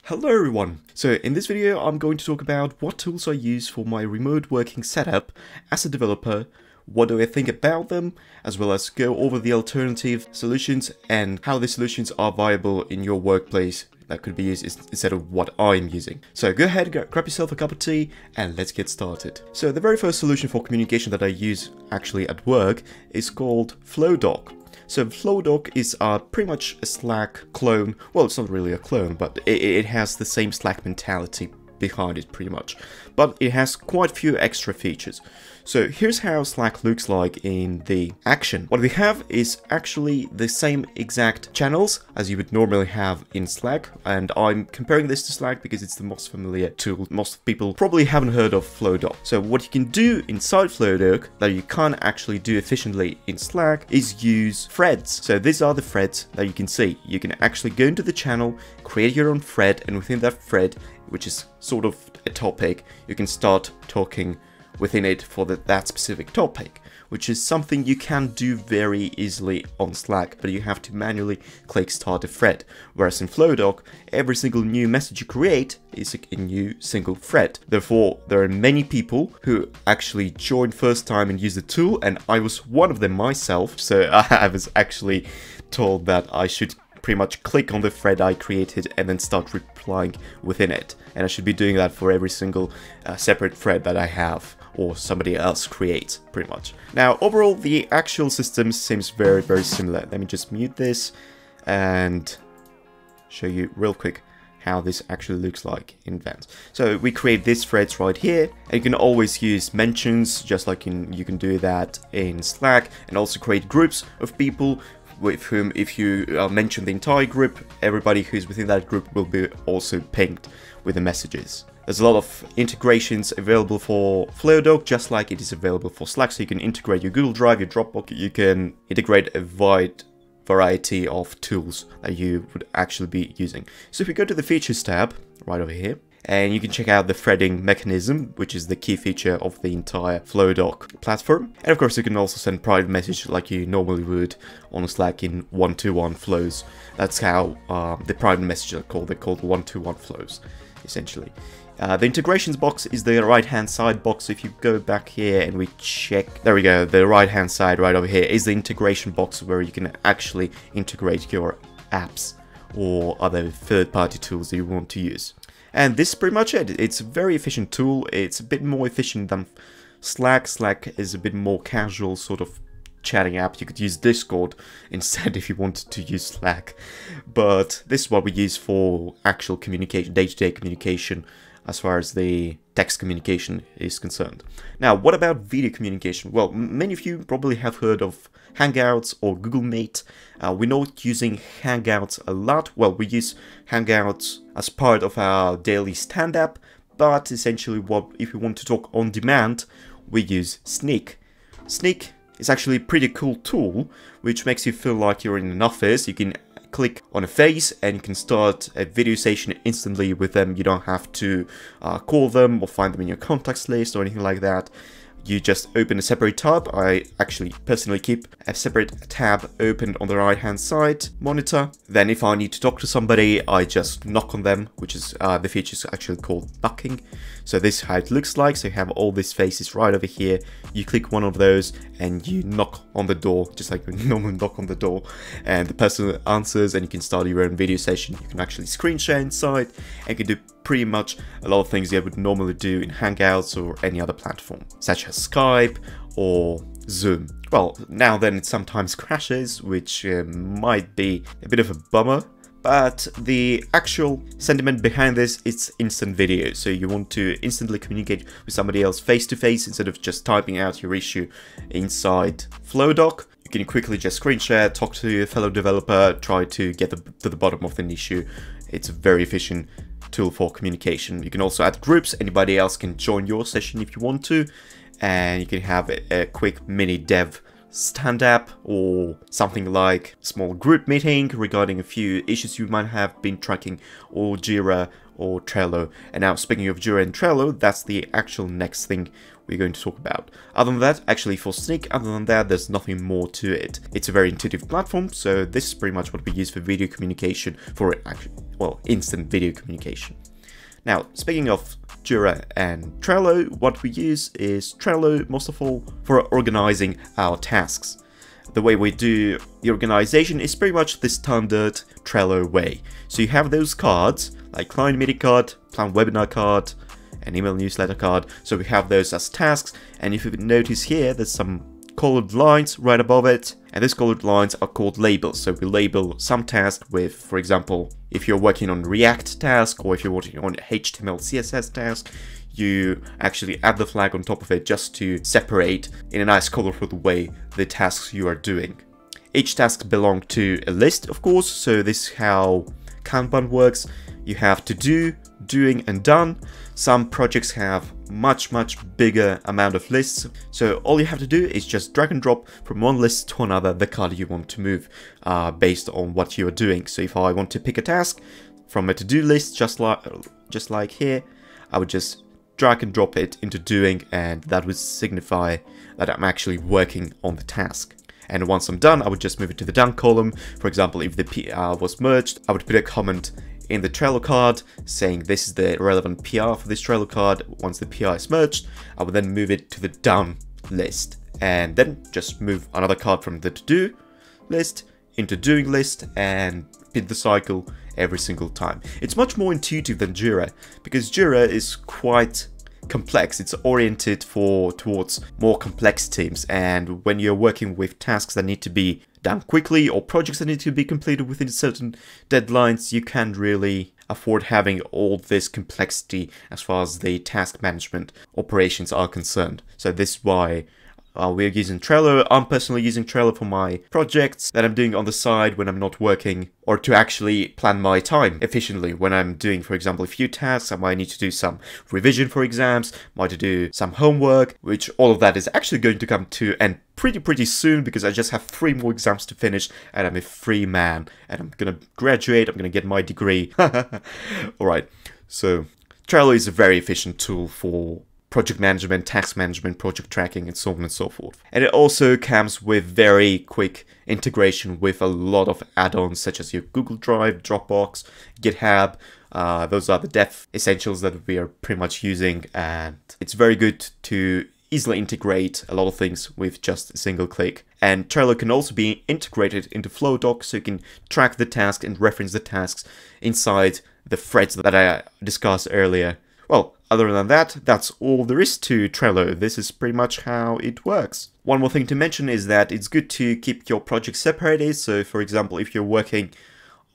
Hello everyone! So in this video I'm going to talk about what tools I use for my remote working setup as a developer, what do I think about them, as well as go over the alternative solutions and how the solutions are viable in your workplace that could be used instead of what I'm using. So go ahead, grab yourself a cup of tea and let's get started. So the very first solution for communication that I use actually at work is called FlowDoc. So FlowDoc is pretty much a Slack clone. Well, it's not really a clone, but it has the same Slack mentality behind it pretty much. But it has quite a few extra features. So here's how Slack looks like in the action. What we have is actually the same exact channels as you would normally have in Slack. And I'm comparing this to Slack because it's the most familiar tool. Most people probably haven't heard of FlowDoc. So what you can do inside FlowDoc that you can't actually do efficiently in Slack is use threads. So these are the threads that you can see. You can actually go into the channel, create your own thread, and within that thread, which is sort of a topic, you can start talking within it for that specific topic, which is something you can do very easily on Slack, but you have to manually click start a thread. Whereas in FlowDoc, every single new message you create is a new single thread. Therefore, there are many people who actually joined first time and use the tool, and I was one of them myself, so I was actually told that I should pretty much click on the thread I created and then start replying within it. And I should be doing that for every single separate thread that I have or somebody else creates, pretty much. Now, overall, the actual system seems very, very similar. Let me just mute this and show you real quick how this actually looks like in advance. So we create these threads right here, and you can always use mentions, just like you can do that in Slack, and also create groups of people with whom, if you mention the entire group, everybody who's within that group will be also pinged with the messages. There's a lot of integrations available for FlowDoc, just like it is available for Slack, so you can integrate your Google Drive, your Dropbox, you can integrate a wide variety of tools that you would actually be using. So if we go to the Features tab, right over here, and you can check out the threading mechanism, which is the key feature of the entire FlowDoc platform. And of course, you can also send private message like you normally would on Slack in one-to-one flows. That's how the private messages are called. They're called one-to-one flows, essentially. The integrations box is the right-hand side box. So if you go back here and we check, there we go, the right-hand side right over here is the integration box where you can actually integrate your apps or other third-party tools that you want to use. And this is pretty much it. It's a very efficient tool. It's a bit more efficient than Slack. Slack is a bit more casual sort of chatting app. You could use Discord instead if you wanted to use Slack. But this is what we use for actual communication, day-to-day communication, as far as the text communication is concerned. Now, what about video communication? Well, many of you probably have heard of Hangouts or Google Meet. We're not using Hangouts a lot. Well, we use Hangouts as part of our daily stand-up, but essentially if we want to talk on demand, we use Sneak. Sneak is actually a pretty cool tool, which makes you feel like you're in an office. You can click on a face and you can start a video session instantly with them. You don't have to call them or find them in your contacts list or anything like that. You just open a separate tab. I actually personally keep a separate tab open on the right hand side monitor. Then if I need to talk to somebody, I just knock on them, which is the feature is actually called knocking. So this is how it looks like. So you have all these faces right over here. You click one of those and you knock on the door, just like you normally knock on the door, and the person answers and you can start your own video session. You can actually screen share inside and you can do pretty much a lot of things you would normally do in Hangouts or any other platform, such as Skype or Zoom. Well, now then it sometimes crashes, which might be a bit of a bummer, but the actual sentiment behind this is instant video. So you want to instantly communicate with somebody else face to face instead of just typing out your issue inside FlowDoc. You can quickly just screen share, talk to your fellow developer, try to get to the bottom of an issue. It's a very efficient tool for communication. You can also add groups. Anybody else can join your session if you want to, and you can have a quick mini dev stand-up or something like small group meeting regarding a few issues you might have been tracking, or Jira or Trello. And now, speaking of Jira and Trello, that's the actual next thing we're going to talk about. Other than that, actually for Snyk, other than that, there's nothing more to it. It's a very intuitive platform, so this is pretty much what we use for video communication, for instant video communication. Now, speaking of Jira and Trello, what we use is Trello most of all for organizing our tasks. The way we do the organization is pretty much the standard Trello way. So you have those cards, like client meeting card, planned webinar card, an email newsletter card. So we have those as tasks, and if you notice here, there's some colored lines right above it, and these colored lines are called labels. So we label some task with, for example, if you're working on React task, or if you're working on HTML CSS task, you actually add the flag on top of it just to separate in a nice colorful way the tasks you are doing. Each task belongs to a list, of course, so this is how Kanban works. You have to do, doing, and done. Some projects have much bigger amount of lists, so all you have to do is just drag and drop from one list to another the card you want to move based on what you are doing. So if I want to pick a task from a to-do list, just like here, I would just drag and drop it into doing, and that would signify that I'm actually working on the task. And once I'm done, I would just move it to the done column. For example, if the PR was merged, I would put a comment in the Trello card saying this is the relevant PR for this Trello card. Once the PR is merged, I would then move it to the done list, and then just move another card from the to-do list into doing list, and repeat the cycle every single time. It's much more intuitive than Jira, because Jira is quite complex. It's oriented towards more complex teams, and when you're working with tasks that need to be done quickly or projects that need to be completed within certain deadlines, you can't really afford having all this complexity as far as the task management operations are concerned. So this is why we're using Trello. I'm personally using Trello for my projects that I'm doing on the side when I'm not working, or to actually plan my time efficiently when I'm doing, for example, a few tasks. I might need to do some revision for exams, might do some homework, which all of that is actually going to come to end pretty soon, because I just have 3 more exams to finish and I'm a free man and I'm gonna graduate, I'm gonna get my degree. Alright, so Trello is a very efficient tool for project management, task management, project tracking, and so on and so forth. And it also comes with very quick integration with a lot of add-ons such as your Google Drive, Dropbox, GitHub. Those are the dev essentials that we are pretty much using, and it's very good to easily integrate a lot of things with just a single click. And Trello can also be integrated into Flowdoc, so you can track the task and reference the tasks inside the threads that I discussed earlier. Well, other than that, that's all there is to Trello. This is pretty much how it works. One more thing to mention is that it's good to keep your projects separated. So for example, if you're working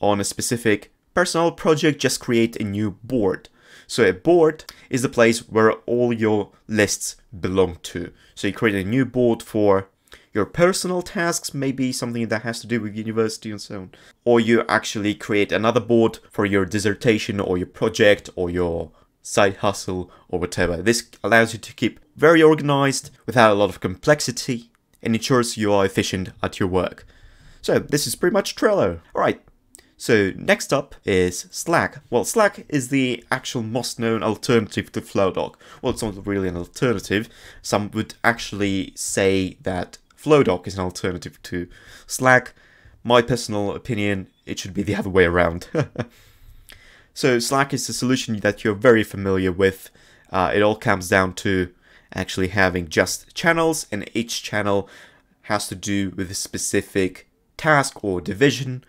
on a specific personal project, just create a new board. So a board is the place where all your lists belong to. So you create a new board for your personal tasks, maybe something that has to do with university and so on. Or you actually create another board for your dissertation or your project or your side hustle or whatever. This allows you to keep very organized without a lot of complexity and ensures you are efficient at your work. So this is pretty much Trello. Alright, so next up is Slack. Well, Slack is the actual most known alternative to Flowdoc. Well, it's not really an alternative. Some would actually say that Flowdoc is an alternative to Slack. My personal opinion, it should be the other way around. So Slack is a solution that you're very familiar with. It all comes down to actually having just channels, and each channel has to do with a specific task or division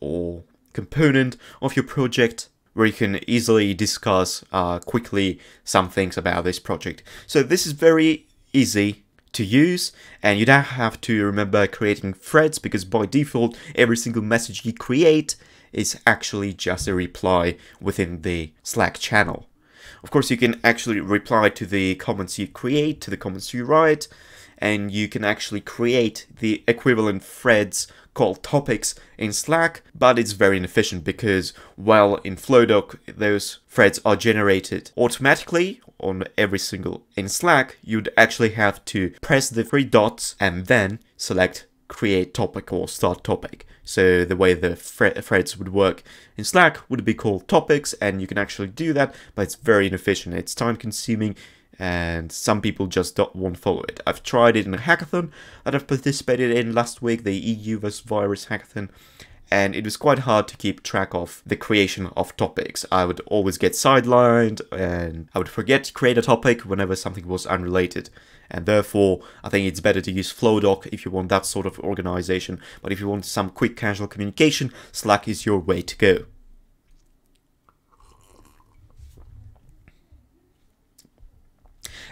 or component of your project, where you can easily discuss quickly some things about this project. So this is very easy to use, and you don't have to remember creating threads, because by default every single message you create is actually just a reply within the Slack channel. Of course, you can actually reply to the comments you create, to the comments you write, and you can actually create the equivalent threads called topics in Slack, but it's very inefficient because while in Flowdoc those threads are generated automatically on every single in Slack, you'd actually have to press the three dots and then select create topic or start topic. So the way the threads would work in Slack would be called topics, and you can actually do that, but it's very inefficient. It's time consuming, and some people just won't follow it. I've tried it in a hackathon that I've participated in last week, the EU vs Virus hackathon, and it was quite hard to keep track of the creation of topics. I would always get sidelined, and I would forget to create a topic whenever something was unrelated. And therefore, I think it's better to use Flowdoc if you want that sort of organization. But if you want some quick casual communication, Slack is your way to go.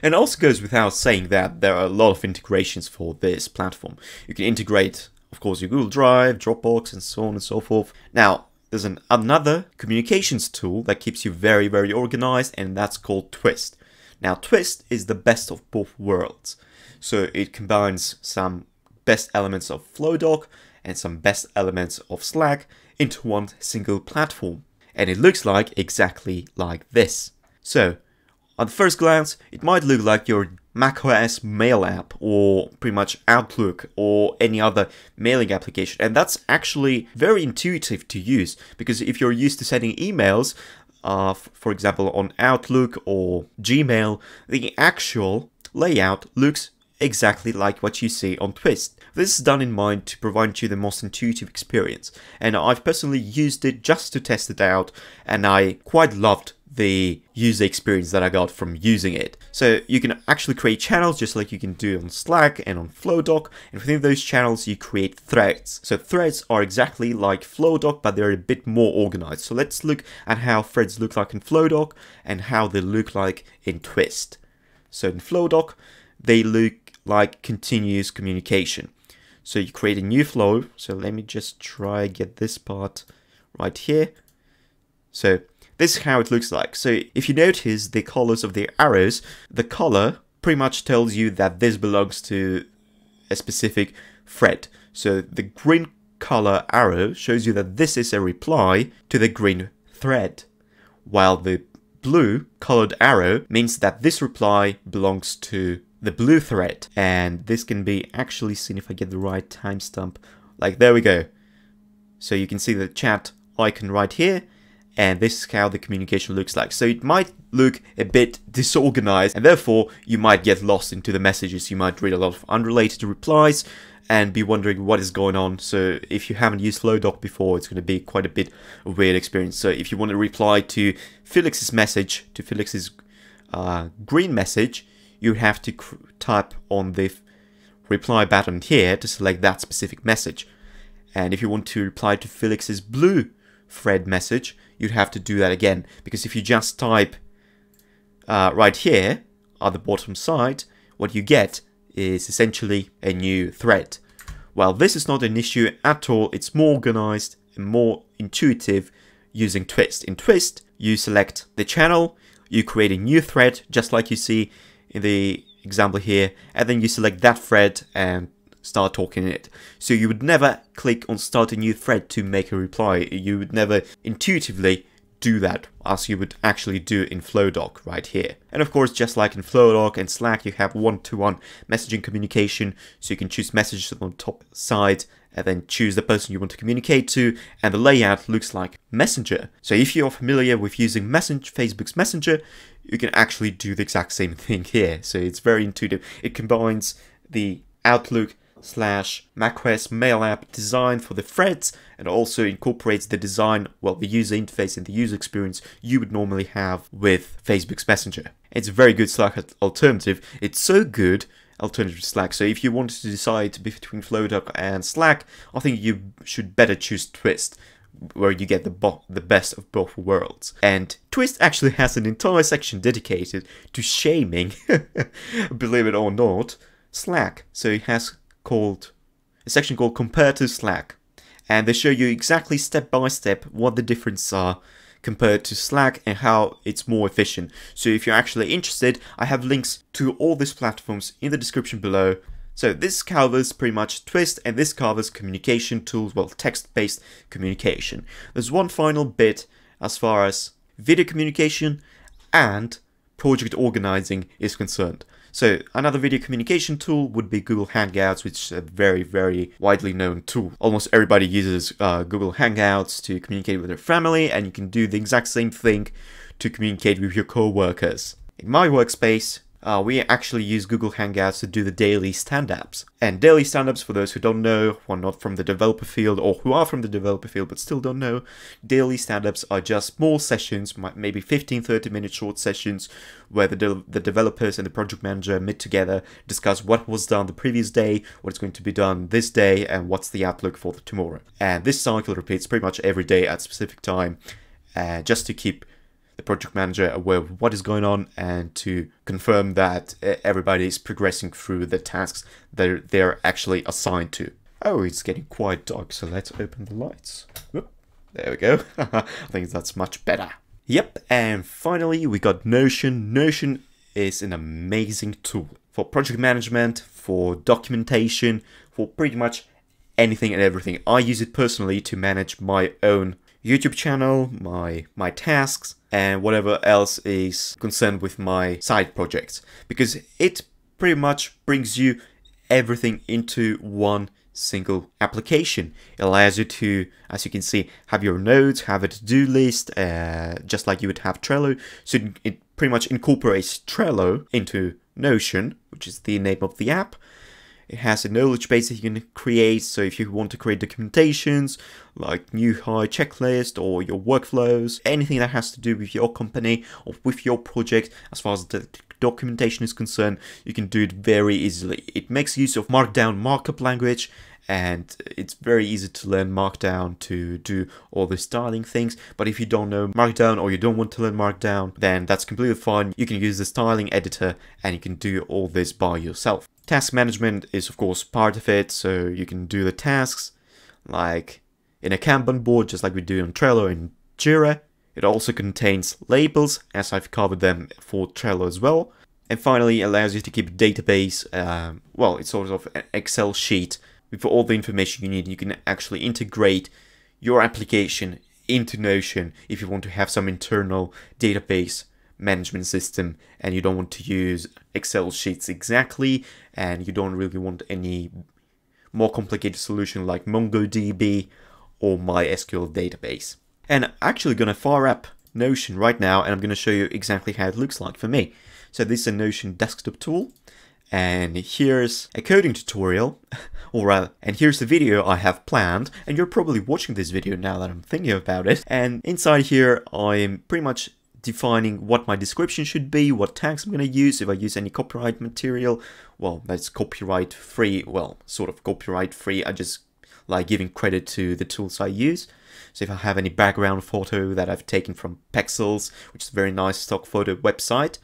And it also goes without saying that there are a lot of integrations for this platform. You can integrate, of course, your Google Drive, Dropbox, and so on and so forth. Now, there's another communications tool that keeps you very, very organized, and that's called Twist. Now, Twist is the best of both worlds. So it combines some best elements of Flowdoc and some best elements of Slack into one single platform. And it looks like exactly like this. So, at the first glance, it might look like your macOS mail app or pretty much Outlook or any other mailing application. And that's actually very intuitive to use, because if you're used to sending emails, for example, on Outlook or Gmail, the actual layout looks exactly like what you see on Twist. This is done in mind to provide you the most intuitive experience, and I've personally used it just to test it out, and I quite loved the user experience that I got from using it. So you can actually create channels just like you can do on Slack and on Flowdoc, and within those channels you create threads. So threads are exactly like Flowdoc, but they're a bit more organized. So let's look at how threads look like in Flowdoc and how they look like in Twist. So in Flowdoc, they look like continuous communication. So you create a new flow. So let me just try get this part right here. So this is how it looks like. So if you notice the colors of the arrows, the color pretty much tells you that this belongs to a specific thread. So the green color arrow shows you that this is a reply to the green thread, while the blue colored arrow means that this reply belongs to the blue thread. And this can be actually seen if I get the right timestamp. Like, there we go. So you can see the chat icon right here. And this is how the communication looks like. So it might look a bit disorganized, and therefore you might get lost into the messages. You might read a lot of unrelated replies and be wondering what is going on. So if you haven't used Flowdoc before, it's going to be quite a bit of a weird experience. So if you want to reply to Felix's message, to Felix's green message, you have to type on the reply button here to select that specific message. And if you want to reply to Felix's blue thread message, you'd have to do that again, because if you just type right here at the bottom side, what you get is essentially a new thread. Well, this is not an issue at all. It's more organized and more intuitive using Twist. In Twist, you select the channel, you create a new thread, just like you see in the example here, and then you select that thread and start talking in it. So you would never click on start a new thread to make a reply. You would never intuitively do that as you would actually do in Flowdoc right here. And of course, just like in Flowdoc and Slack, you have one-to-one messaging communication. So you can choose messages on the top side and then choose the person you want to communicate to, and the layout looks like Messenger. So if you're familiar with using Facebook's Messenger, you can actually do the exact same thing here. So it's very intuitive. It combines the Outlook / macOS mail app design for the threads, and also incorporates the design, well, the user interface and the user experience you would normally have with Facebook's Messenger. It's a very good Slack alternative. It's so good alternative to Slack. So if you wanted to decide between Flowdoc and Slack, I think you should better choose Twist, where you get the best of both worlds. And Twist actually has an entire section dedicated to shaming, believe it or not, Slack. So it has a section called Compare to Slack, and they show you exactly step by step what the differences are compared to Slack and how it's more efficient. So if you're actually interested, I have links to all these platforms in the description below. So this covers pretty much Twist, and this covers communication tools, well, text-based communication. There's one final bit as far as video communication and project organizing is concerned. So another video communication tool would be Google Hangouts, which is a very, very widely known tool. Almost everybody uses Google Hangouts to communicate with their family, and you can do the exact same thing to communicate with your co-workers. In my workspace, we actually use Google Hangouts to do the daily stand-ups. And daily stand-ups, for those who don't know, who are not from the developer field, or who are from the developer field but still don't know, daily stand-ups are just small sessions, maybe 15-30 minute short sessions, where the developers and the project manager meet together, discuss what was done the previous day, what's going to be done this day, and what's the outlook for tomorrow. And this cycle repeats pretty much every day at a specific time, just to keep the project manager aware of what is going on and to confirm that everybody is progressing through the tasks that they're actually assigned to. Oh, it's getting quite dark, so let's open the lights. Whoop, there we go. I think that's much better. Yep, and finally we got Notion. Notion is an amazing tool for project management, for documentation, for pretty much anything and everything. I use it personally to manage my own YouTube channel, my tasks, and whatever else is concerned with my side projects, because it pretty much brings you everything into one single application. It allows you to, as you can see, have your notes, have a to-do list, just like you would have Trello. So it pretty much incorporates Trello into Notion, which is the name of the app. It has a knowledge base that you can create, so if you want to create documentations, like new hire checklist or your workflows, anything that has to do with your company or with your project, as far as the documentation is concerned, you can do it very easily. It makes use of Markdown markup language, and it's very easy to learn Markdown to do all the styling things. But if you don't know Markdown or you don't want to learn Markdown, then that's completely fine. You can use the styling editor and you can do all this by yourself. Task management is of course part of it, so you can do the tasks like in a Kanban board, just like we do on Trello and Jira. It also contains labels, as I've covered them for Trello as well. And finally, it allows you to keep a database, well, it's sort of an Excel sheet with all the information you need. You can actually integrate your application into Notion if you want to have some internal database management system and you don't want to use Excel sheets exactly, and you don't really want any more complicated solution like MongoDB or MySQL database. And I'm actually going to fire up Notion right now, and I'm going to show you exactly how it looks like for me. So this is a Notion desktop tool, and here's a coding tutorial, and here's the video I have planned, and you're probably watching this video now that I'm thinking about it. And inside here, I'm pretty much defining what my description should be, what tags I'm going to use, if I use any copyright material. Well, that's copyright free, well, sort of copyright free. I just like giving credit to the tools I use. So if I have any background photo that I've taken from Pexels, which is a very nice stock photo website,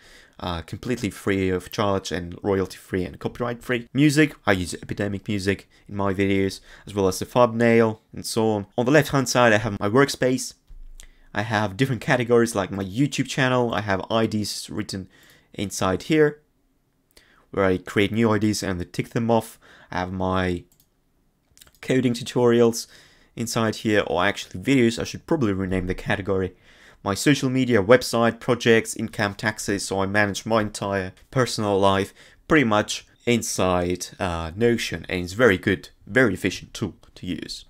completely free of charge and royalty free and copyright free. Music, I use Epidemic Music in my videos, as well as the thumbnail and so on. On the left hand side I have my workspace. I have different categories like my YouTube channel. I have IDs written inside here where I create new IDs and then tick them off. I have my coding tutorials inside here, or actually videos. I should probably rename the category. My social media, website, projects, income taxes, so I manage my entire personal life pretty much inside Notion, and it's very good, very efficient tool to use.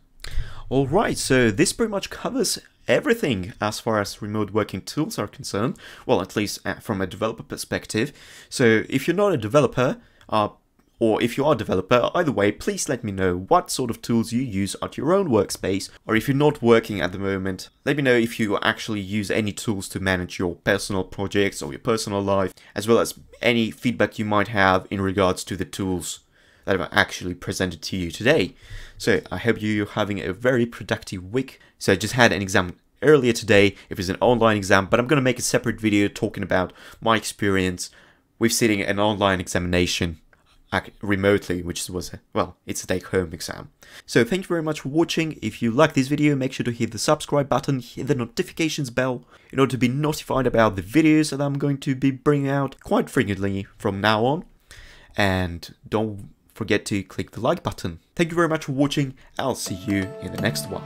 Alright, so this pretty much covers everything as far as remote working tools are concerned, well, at least from a developer perspective. So if you're not a developer, or if you are a developer, either way, please let me know what sort of tools you use at your own workspace, or if you're not working at the moment, let me know if you actually use any tools to manage your personal projects or your personal life, as well as any feedback you might have in regards to the tools that I've actually presented to you today. So I hope you're having a very productive week. So I just had an exam earlier today. It was an online exam, but I'm going to make a separate video talking about my experience with sitting an online examination remotely, which was, well, it's a take-home exam. So thank you very much for watching. If you like this video, make sure to hit the subscribe button, hit the notifications bell in order to be notified about the videos that I'm going to be bringing out quite frequently from now on. And don't forget to click the like button. Thank you very much for watching. I'll see you in the next one.